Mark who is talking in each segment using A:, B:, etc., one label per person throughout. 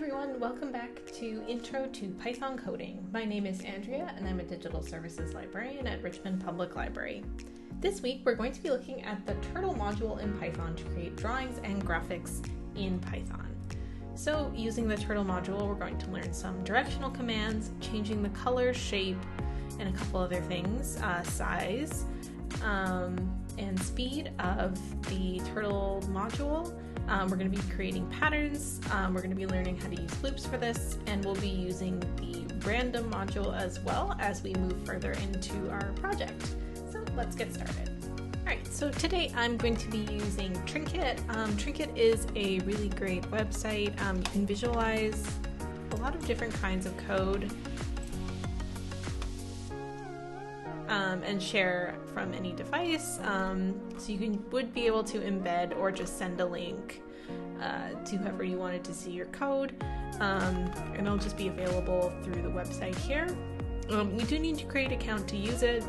A: everyone, welcome back to Intro to Python Coding. My name is Andrea and I'm a Digital Services Librarian at Richmond Public Library. This week we're going to be looking at the turtle module in Python to create drawings and graphics in Python. So using the turtle module we're going to learn some directional commands, changing the color, shape, and a couple other things, size, and speed of the turtle module. We're going to be creating patterns, we're going to be learning how to use loops for this, and we'll be using the random module as well as we move further into our project. So let's get started. Alright, so today I'm going to be using Trinket. Trinket is a really great website. You can visualize a lot of different kinds of code and share from any device, so you would be able to embed or just send a link to whoever you wanted to see your code, and it'll just be available through the website here. We do need to create an account to use it.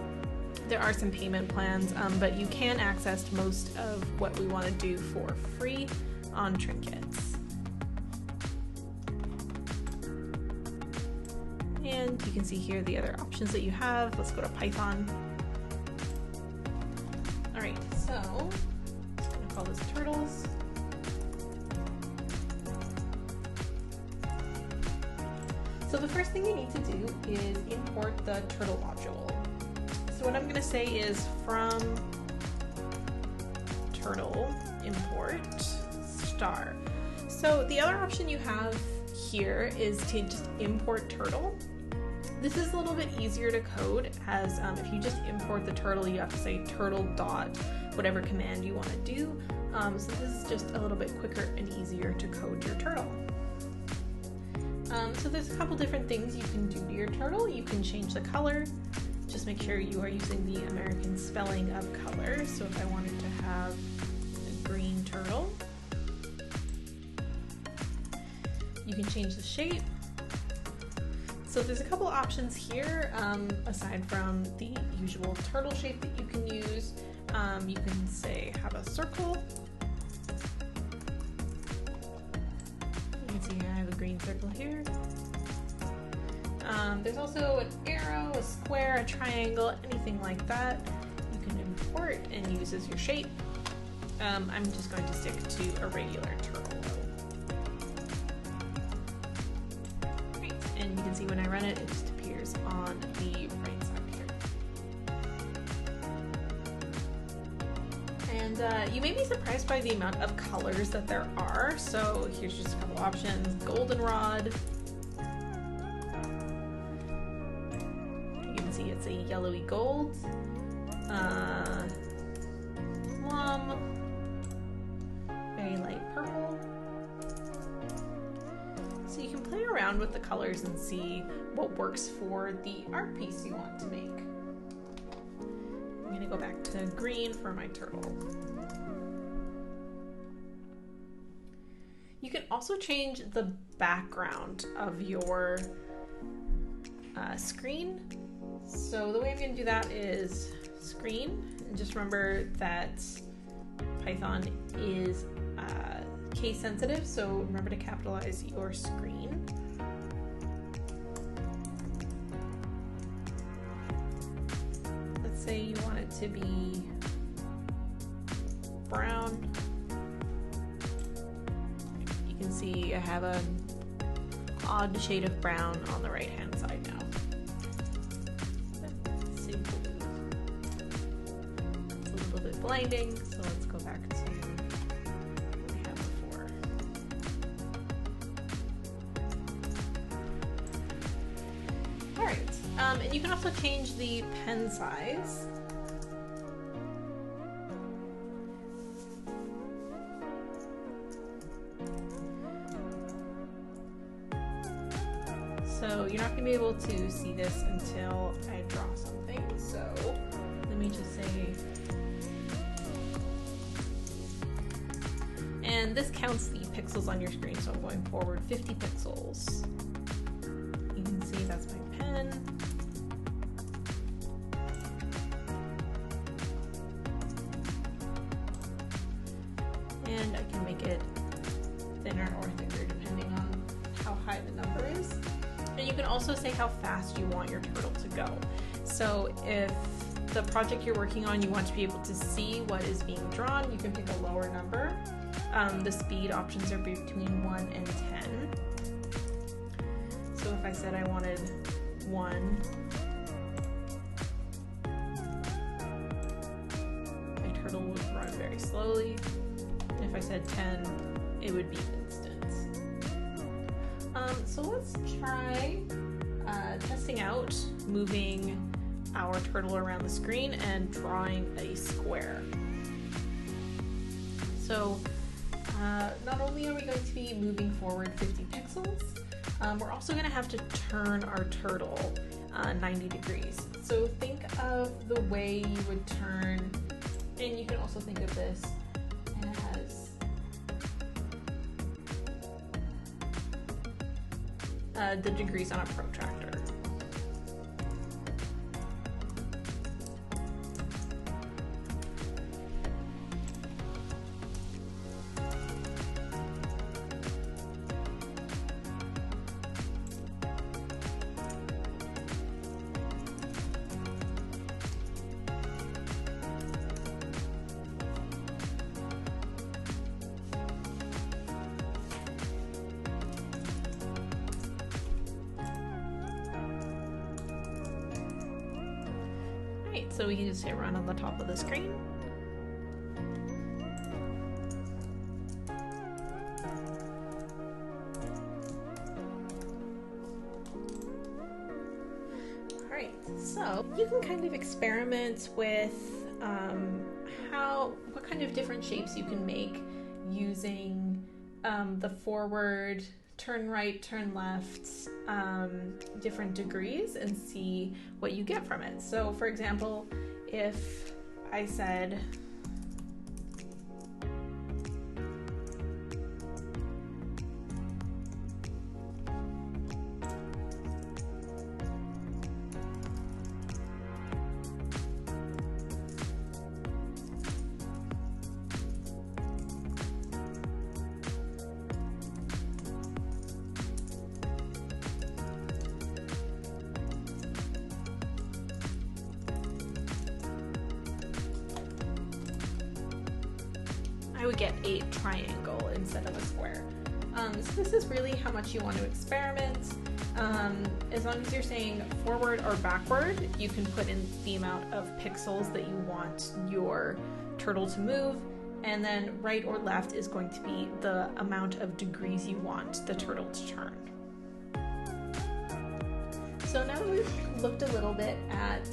A: There are some payment plans, but you can access most of what we want to do for free on Trinkets. And you can see here the other options that you have. Let's go to Python. Alright, so I'm just going to call this turtles. So the first thing you need to do is import the turtle module. So what I'm going to say is from turtle import star. So the other option you have here is to just import turtle. This is a little bit easier to code, as if you just import the turtle, you have to say turtle dot whatever command you want to do. So this is just a little bit quicker and easier to code your turtle. So there's a couple different things you can do to your turtle. You can change the color. Just make sure you are using the American spelling of color. So if I wanted to have a green turtle, you can change the shape. So there's a couple options here, aside from the usual turtle shape that you can use. You can say have a circle. You can see here I have a green circle here. There's also an arrow, a square, a triangle, anything like that you can import and use as your shape. I'm just going to stick to a regular turtle. And you can see when I run it, it just appears on the right side here. And you may be surprised by the amount of colors that there are. So here's just a couple options. Goldenrod. You can see it's a yellowy gold. Plum. Very light purple. So you can play around with the colors and see what works for the art piece you want to make. I'm going to go back to green for my turtle. You can also change the background of your screen. So the way I'm going to do that is screen. And just remember that Python is case sensitive, so remember to capitalize your screen. Let's say you want it to be brown. You can see I have an odd shade of brown on the right hand side now. Simple. It's a little bit blinding, so let's go back to and you can also change the pen size. So you're not going to be able to see this until I draw something. So let me just say, and this counts the pixels on your screen, so I'm going forward 50 pixels. You can see that's my pen. And I can make it thinner or thicker depending on how But you can also say how fast you want your turtle to go. So if the project you're working on, you want to be able to see what is being drawn, you can pick a lower number. The speed options are between 1 and 10. So if I said I wanted 1, my turtle would run very slowly. And if I said 10, it would be instant. So let's try testing out moving our turtle around the screen and drawing a square. So not only are we going to be moving forward 50 pixels, we're also going to have to turn our turtle 90 degrees. So think of the way you would turn, and you can also think of this as the degrees on a protractor. So we can just hit run on the top of the screen. Alright, so you can kind of experiment with what kind of different shapes you can make using the forward, turn right, turn left, different degrees, and see what you get from it. So for example, if I said I would get a triangle instead of a square. So this is really how much you want to experiment. As long as you're saying forward or backward, you can put in the amount of pixels that you want your turtle to move, and then right or left is going to be the amount of degrees you want the turtle to turn. So now that we've looked a little bit at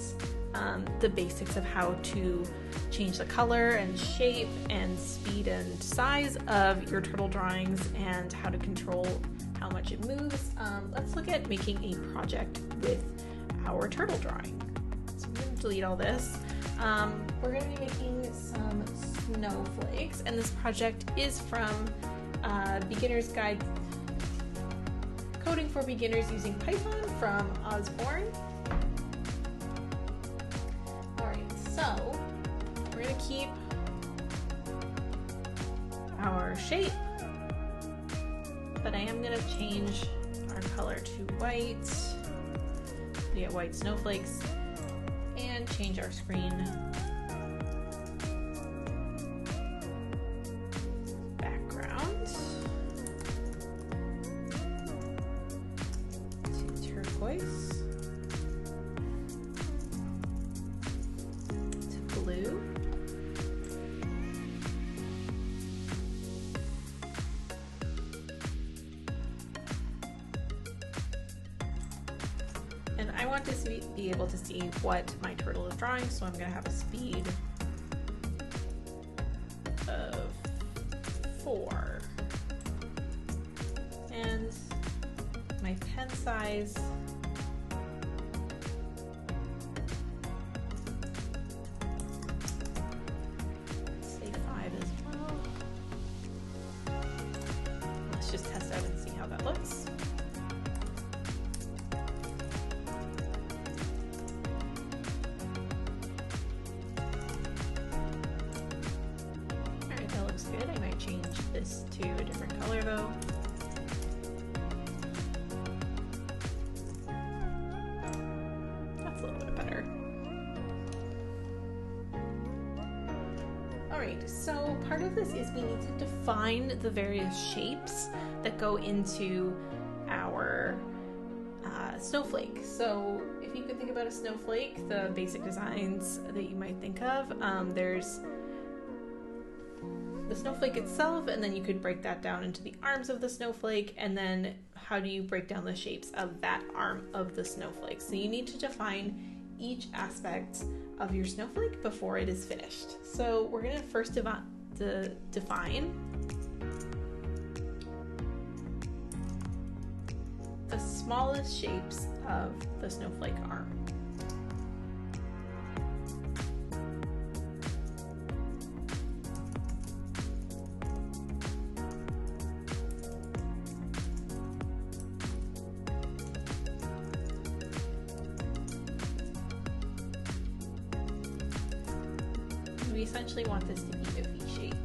A: the basics of how to change the color and shape and speed and size of your turtle drawings and how to control how much it moves, let's look at making a project with our turtle drawing. So I'm going to delete all this. We're going to be making some snowflakes, and this project is from Beginner's Guide Coding for Beginners Using Python from Osborne. So we're going to keep our shape, but I am going to change our color to white. We get white snowflakes, and change our screen background to turquoise. Blue. And I want to be able to see what my turtle is drawing, so I'm going to have a speed of 4. And my pen size just test out and see how that looks. Alright, that looks good. I might change this to a different color though. Right, so part of this is we need to define the various shapes that go into our snowflake. So if you could think about a snowflake, the basic designs that you might think of, there's the snowflake itself, and then you could break that down into the arms of the snowflake, and then how do you break down the shapes of that arm of the snowflake. So you need to define each aspect of your snowflake before it is finished. So we're going to first define the smallest shapes of the snowflake arm. We essentially want this to be a V shape.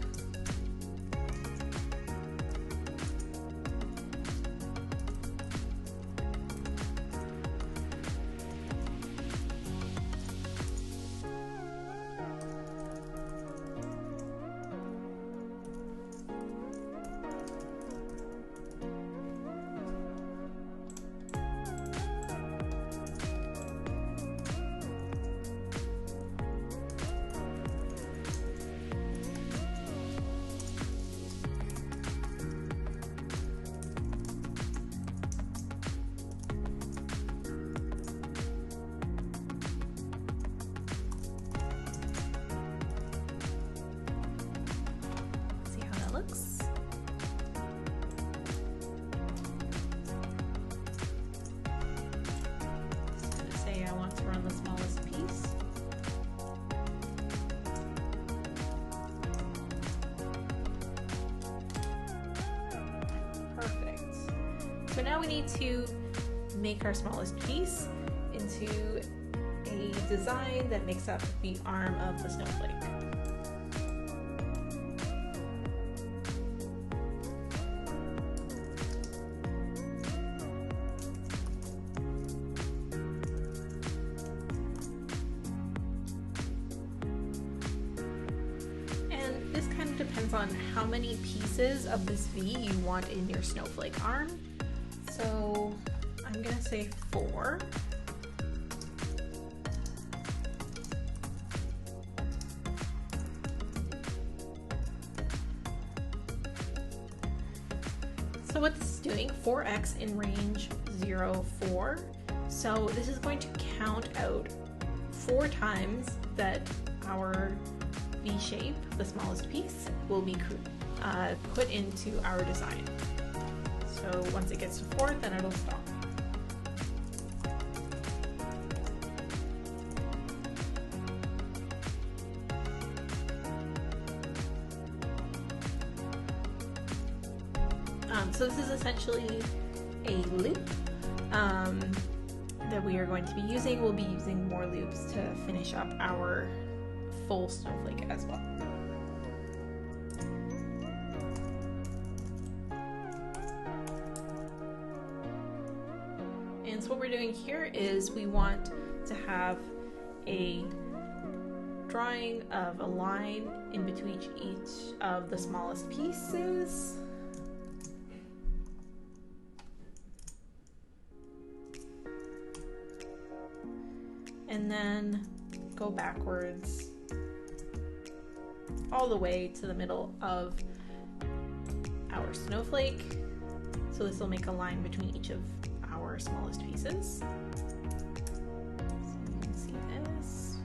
A: Looks. So let's say I want to run the smallest piece. Perfect. So now we need to make our smallest piece into a design that makes up the arm of the snowflake. This kind of depends on how many pieces of this V you want in your snowflake arm. So I'm gonna say 4. So what this is doing, 4x in range 0, 4. So this is going to count out 4 times that our V shape, the smallest piece, will be put into our design. So once it gets to 4, then it'll stop. So this is essentially a loop that we are going to be using. We'll be using more loops to finish up our full snowflake as well. And so what we're doing here is we want to have a drawing of a line in between each of the smallest pieces. And then go backwards all the way to the middle of our snowflake. So this will make a line between each of our smallest pieces. So you can see this.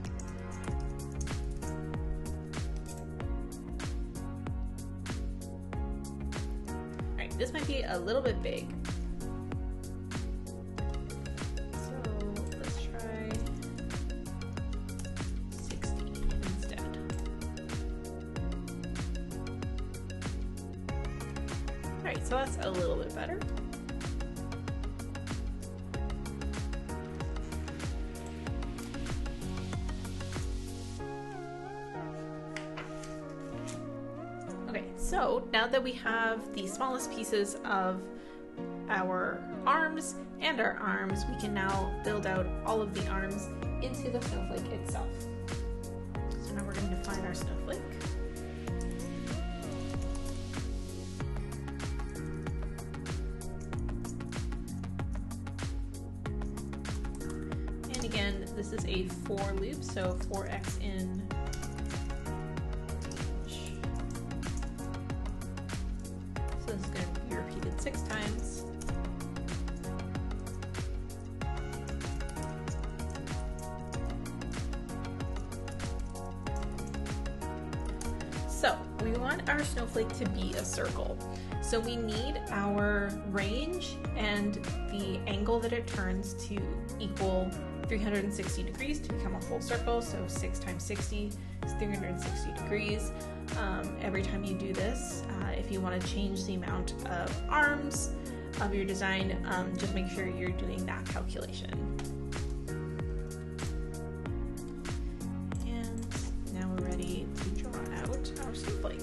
A: All right, this might be a little bit big. So that's a little bit better. Okay, so now that we have the smallest pieces of our arms and our arms, we can now build out all of the arms into the snowflake itself. So now we're going to define our snowflake. this is a for loop, so for x in range. So this is going to be repeated 6 times. So we want our snowflake to be a circle. So we need our range and the angle that it turns to equal 360 degrees to become a full circle. So 6 times 60 is 360 degrees. Every time you do this, if you want to change the amount of arms of your design, just make sure you're doing that calculation. And now we're ready to draw out our snowflake.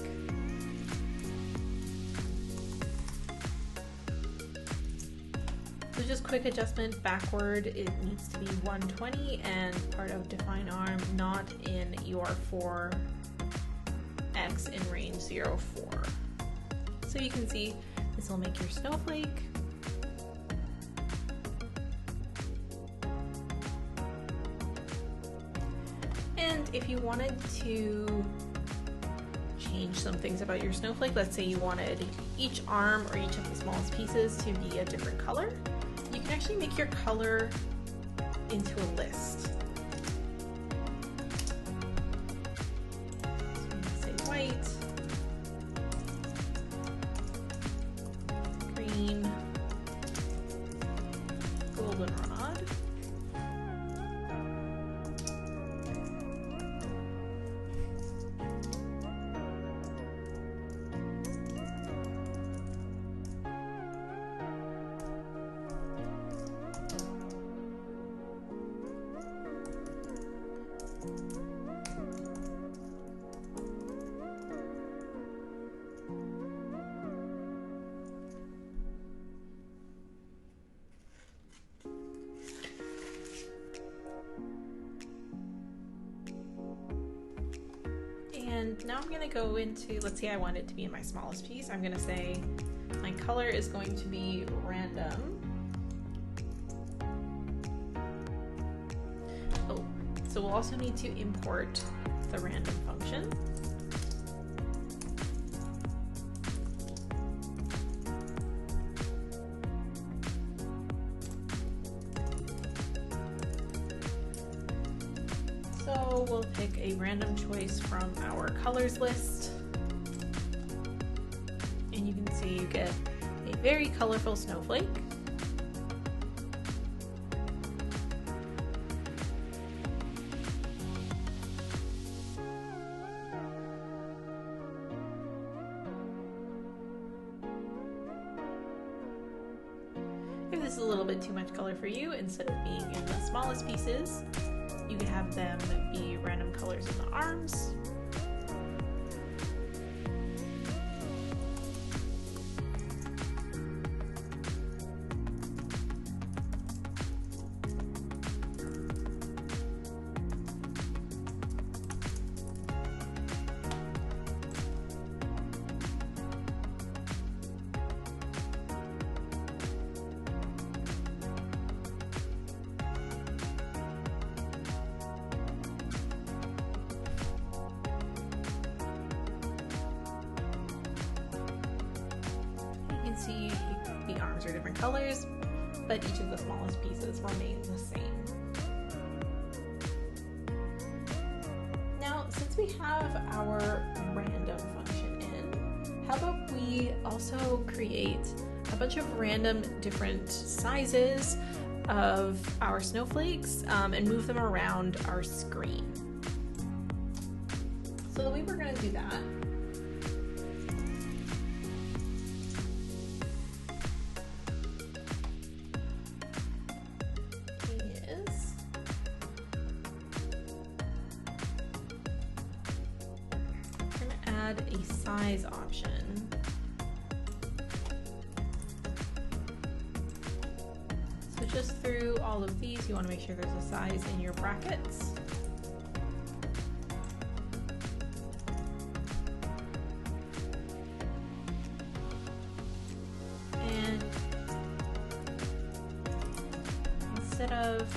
A: So just quick adjustment backward, it needs to be 120 and part of define arm, not in your for x in range 0, 4. So you can see this will make your snowflake. And if you wanted to change some things about your snowflake, let's say you wanted each arm or each of the smallest pieces to be a different color, you can actually make your color into a list. So say white, green, goldenrod, and now I'm going to go into, let's say I want it to be in my smallest piece. I'm going to say my color is going to be random. Oh, so we'll also need to import the random function. So we'll pick a random choice from our colors list. And you can see you get a very colorful snowflake. If this is a little bit too much color for you, instead of being in the smallest pieces, you can have them be random colors in the arms. See the arms are different colors, but each of the smallest pieces remain the same. Now, since we have our random function in, how about we also create a bunch of random different sizes of our snowflakes and move them around our screen. So the way we're going to do that a size option. So just through all of these, you want to make sure there's a size in your brackets. And instead of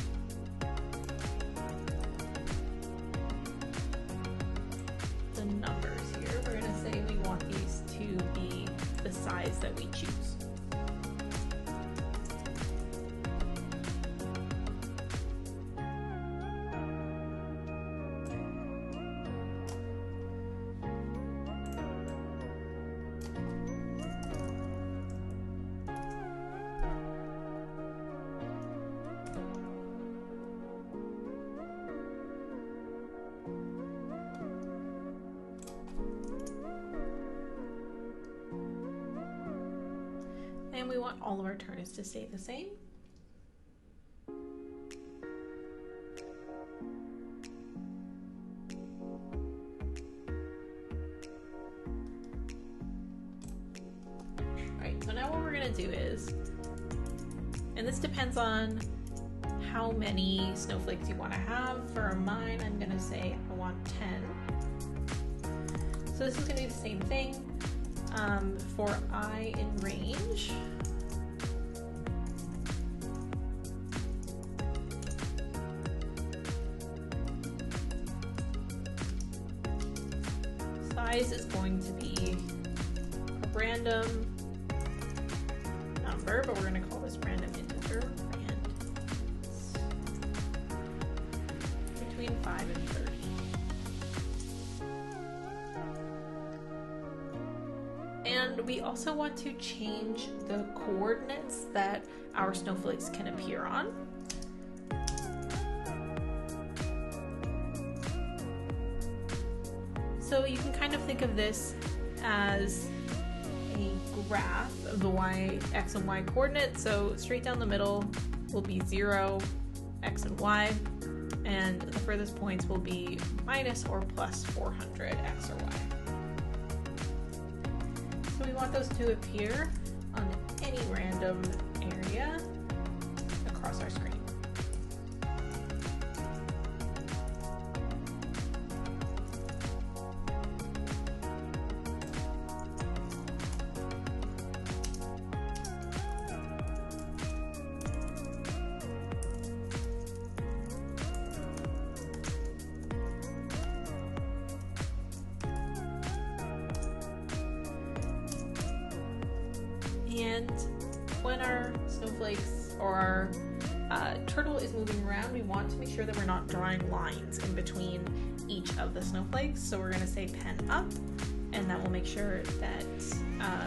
A: And we want all of our turners to stay the same. Alright, so now what we're going to do is, and this depends on how many snowflakes you want to have. For mine, I'm going to say I want 10. So this is going to be the same thing for I in range. Size is going to be a random number, but we're going to call this random integer. Between 5 and 30. And we also want to change the coordinates that our snowflakes can appear on. So you can kind of think of this as a graph of the x and y coordinates. So straight down the middle will be 0, x and y, and the furthest points will be minus or plus 400 x or y. So we want those to appear on any random area across our screen. And when our snowflakes or our turtle is moving around, we want to make sure that we're not drawing lines in between each of the snowflakes. So we're going to say pen up, and that will make sure that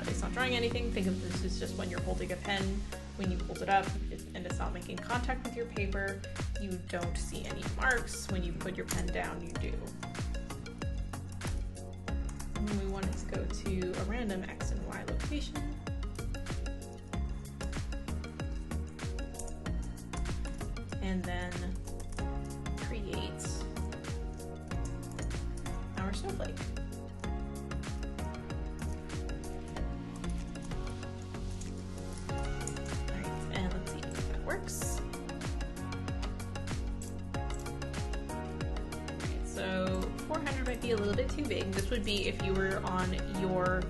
A: it's not drawing anything. Think of this as just when you're holding a pen, when you hold it up and it's not making contact with your paper, you don't see any marks. When you put your pen down, you do. And we want it to go to a random x and y location. And then create our snowflake. Alright, and let's see if that works. Alright, so 400 might be a little bit too big. This would be if you were on your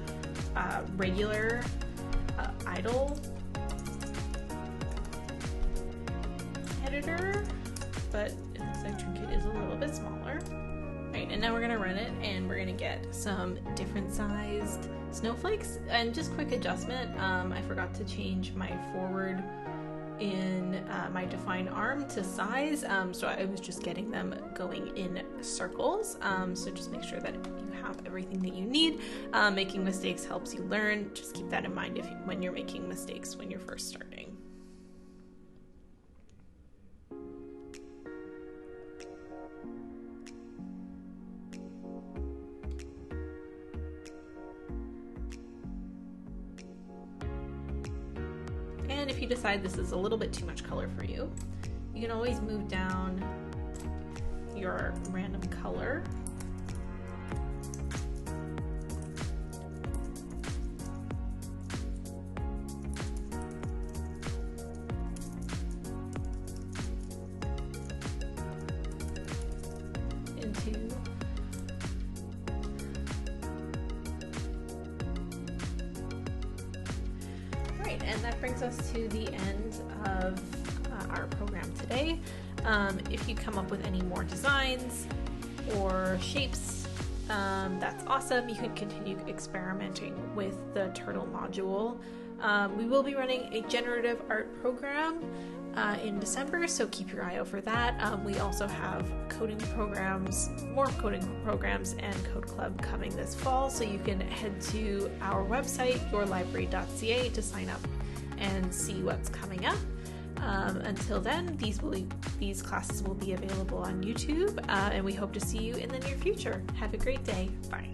A: regular idle editor, but it looks like Trinket is a little bit smaller. Right, and now we're gonna run it, and we're gonna get some different sized snowflakes. And just quick adjustment, I forgot to change my forward in my define arm to size, so I was just getting them going in circles. So just make sure that you have everything that you need. Making mistakes helps you learn. Just keep that in mind when you're making mistakes when you're first starting. And if you decide this is a little bit too much color for you, you can always move down your random color into and that brings us to the end of our program today. If you come up with any more designs or shapes, that's awesome. You can continue experimenting with the turtle module. We will be running a generative art program in December, so keep your eye out for that. We also have more coding programs and code club coming this fall, so you can head to our website, yourlibrary.ca, to sign up and see what's coming up. Until then, these classes will be available on YouTube, and we hope to see you in the near future. Have a great day. Bye.